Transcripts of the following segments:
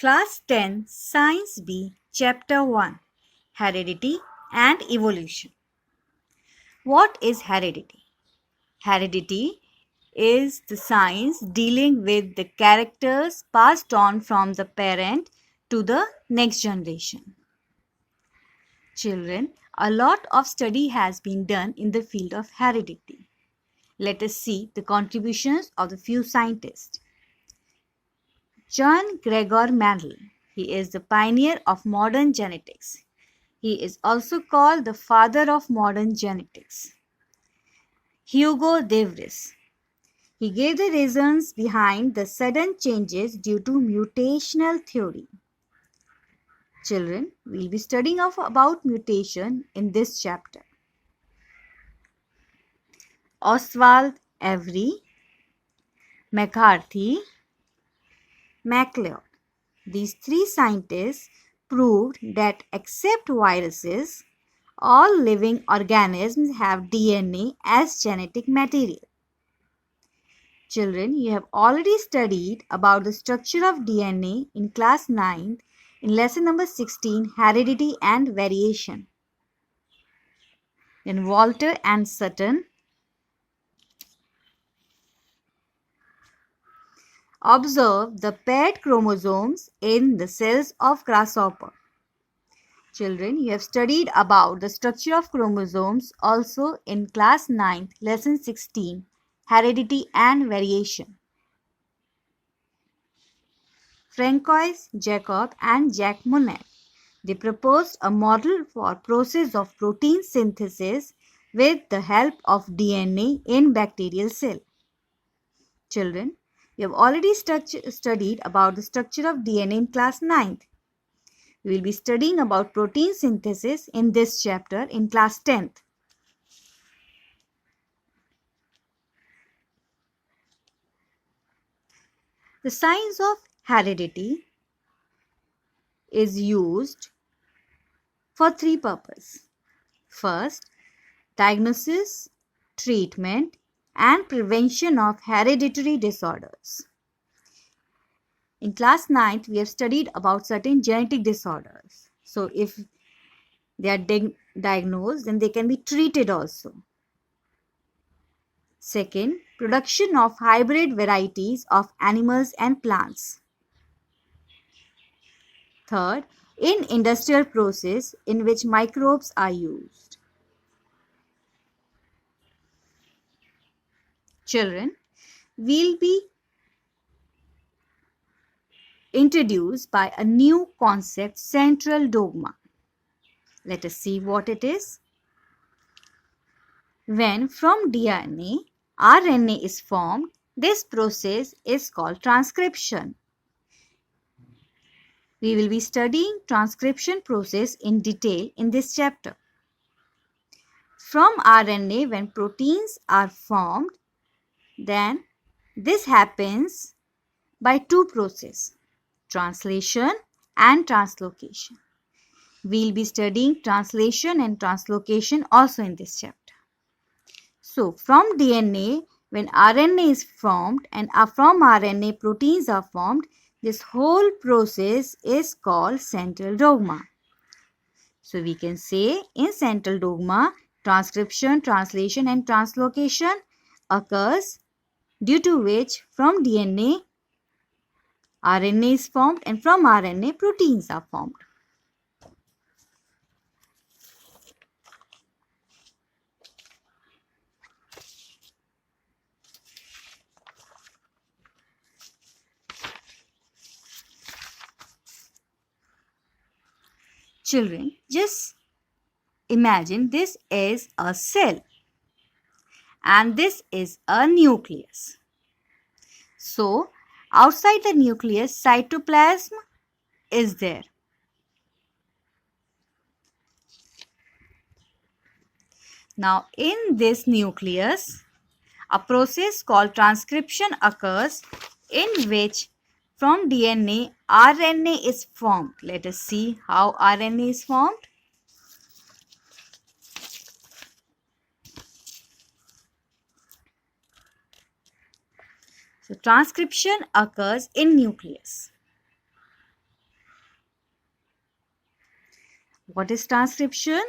Class 10 Science B Chapter 1 Heredity and Evolution. What is heredity? Heredity is the science dealing with the characters passed on from the parent to the next generation. Children, a lot of study has been done in the field of heredity. Let us see the contributions of the few scientists. John Gregor Mendel. He is the pioneer of modern genetics. He is also called the father of modern genetics. Hugo de Vries. He gave the reasons behind the sudden changes due to mutational theory. Children, we will be studying about mutation in this chapter. Oswald Avery, McCarthy, MacLeod. These three scientists proved that except viruses, all living organisms have DNA as genetic material. Children, you have already studied about the structure of DNA in class 9th in lesson number 16, Heredity and Variation. Then Walter and Sutton observed the paired chromosomes in the cells of grasshopper. Children, you have studied about the structure of chromosomes also in class 9th, lesson 16, Heredity and Variation. Francois Jacob and Jacques Monod. They proposed a model for process of protein synthesis with the help of DNA in bacterial cell. Children, you have already studied about the structure of DNA in class 9th. We will be studying about protein synthesis in this chapter in class 10th. The science of heredity is used for three purposes. First, diagnosis, treatment, and prevention of hereditary disorders. In class 9th, we have studied about certain genetic disorders. So, if they are diagnosed, then they can be treated also. Second, production of hybrid varieties of animals and plants. Third, in industrial process in which microbes are used. Children, we'll be introduced by a new concept, central dogma. Let us see what it is. When from DNA, RNA is formed, this process is called transcription. We will be studying transcription process in detail in this chapter. From RNA, when proteins are formed, then this happens by two processes, translation and translocation. We will be studying translation and translocation also in this chapter. So, from DNA, when RNA is formed and from RNA proteins are formed, this whole process is called central dogma. So, we can say in central dogma, transcription, translation and translocation occurs due to which from DNA, RNA is formed and from RNA proteins are formed. Children, just imagine this is a cell and this is a nucleus. So, outside the nucleus, cytoplasm is there. Now, in this nucleus, a process called transcription occurs in which from DNA, RNA is formed. Let us see how RNA is formed. So, transcription occurs in nucleus. What is transcription?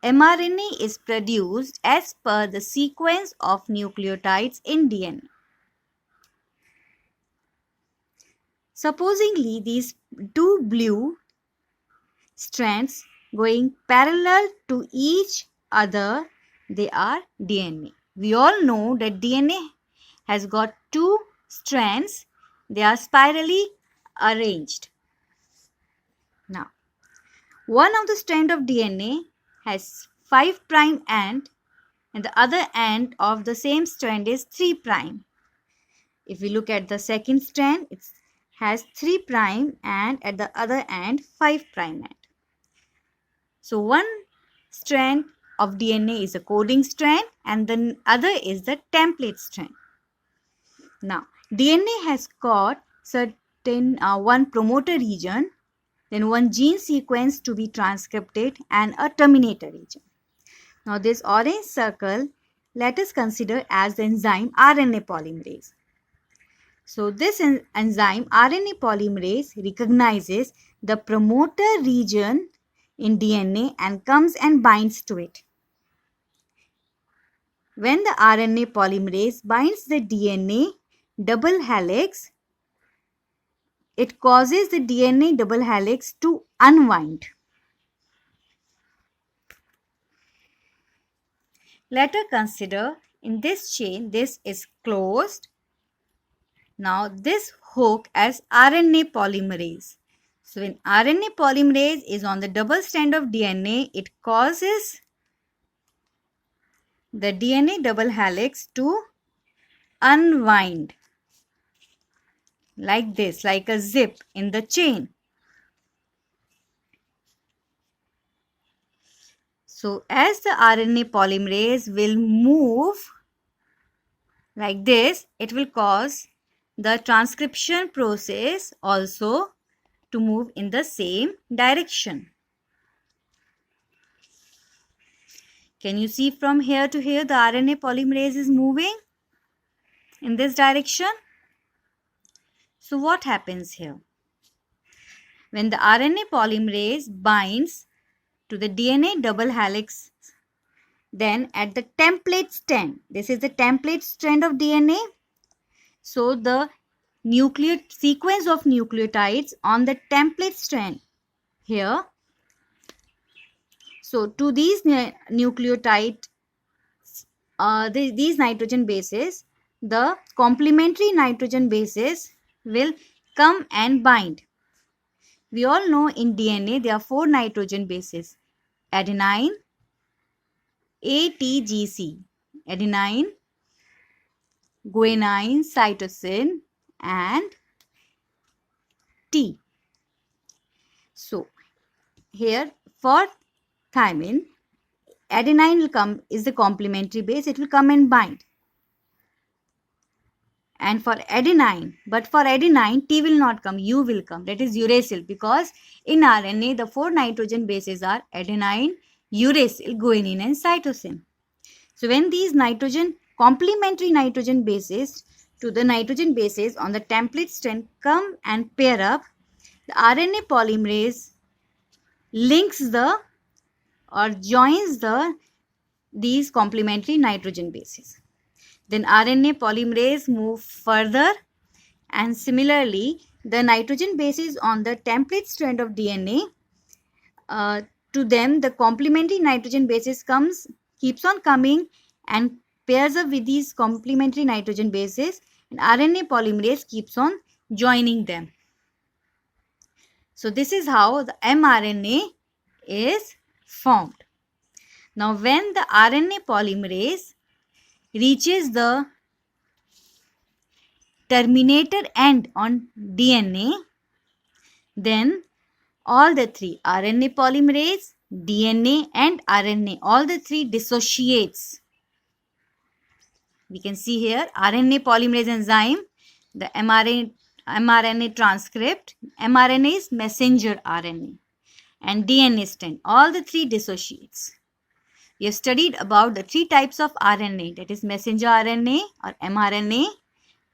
mRNA is produced as per the sequence of nucleotides in DNA. Supposingly these two blue strands going parallel to each other, they are DNA. We all know that DNA has got two strands, they are spirally arranged. Now, one of the strand of DNA has 5' end and the other end of the same strand is 3'. If we look at the second strand, it has 3' and at the other end 5' end. So one strand of DNA is a coding strand and the other is the template strand. Now, DNA has got certain one promoter region, then one gene sequence to be transcripted and a terminator region. Now, this orange circle, let us consider as the enzyme RNA polymerase. So, this enzyme RNA polymerase recognizes the promoter region in DNA and comes and binds to it. When the RNA polymerase binds the DNA double helix, it causes the DNA double helix to unwind. Let us consider in this chain, this is closed. Now this hook as RNA polymerase. So when RNA polymerase is on the double strand of DNA, it causes the DNA double helix to unwind like this, like a zip in the chain. So as the RNA polymerase will move like this, it will cause the transcription process also to move in the same direction. Can you see from here to here the RNA polymerase is moving in this direction? So what happens here? When the RNA polymerase binds to the DNA double helix, then at the template strand, this is the template strand of DNA. So the sequence of nucleotides on the template strand here. So to these nucleotide, these nitrogen bases, the complementary nitrogen bases will come and bind. We all know in DNA there are 4 nitrogen bases: adenine, ATGC, adenine, guanine, cytosine and T. So here for thymine, adenine will come, is the complementary base, it will come and bind. And for adenine, but for adenine, T will not come, U will come, that is uracil, because in RNA the 4 nitrogen bases are adenine, uracil, guanine and cytosine. So when these complementary nitrogen bases to the nitrogen bases on the template strand come and pair up, the RNA polymerase links joins these complementary nitrogen bases. Then RNA polymerase move further, and similarly the nitrogen bases on the template strand of DNA, to them the complementary nitrogen bases keeps on coming and pairs up with these complementary nitrogen bases, and RNA polymerase keeps on joining them. So this is how the mRNA is formed. Now when the RNA polymerase reaches the terminator end on DNA, then all the 3, RNA polymerase, DNA and RNA, all the 3 dissociates. We can see here RNA polymerase enzyme, the mRNA transcript, mRNA is messenger RNA and DNA strand, all the 3 dissociates. We have studied about the 3 types of RNA, that is messenger RNA or mRNA,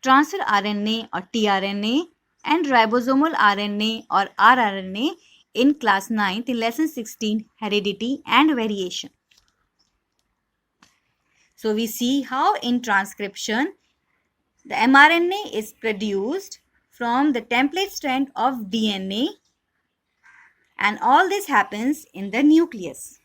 transfer RNA or tRNA and ribosomal RNA or rRNA in class 9th in lesson 16, heredity and variation. So we see how in transcription the mRNA is produced from the template strand of DNA, and all this happens in the nucleus.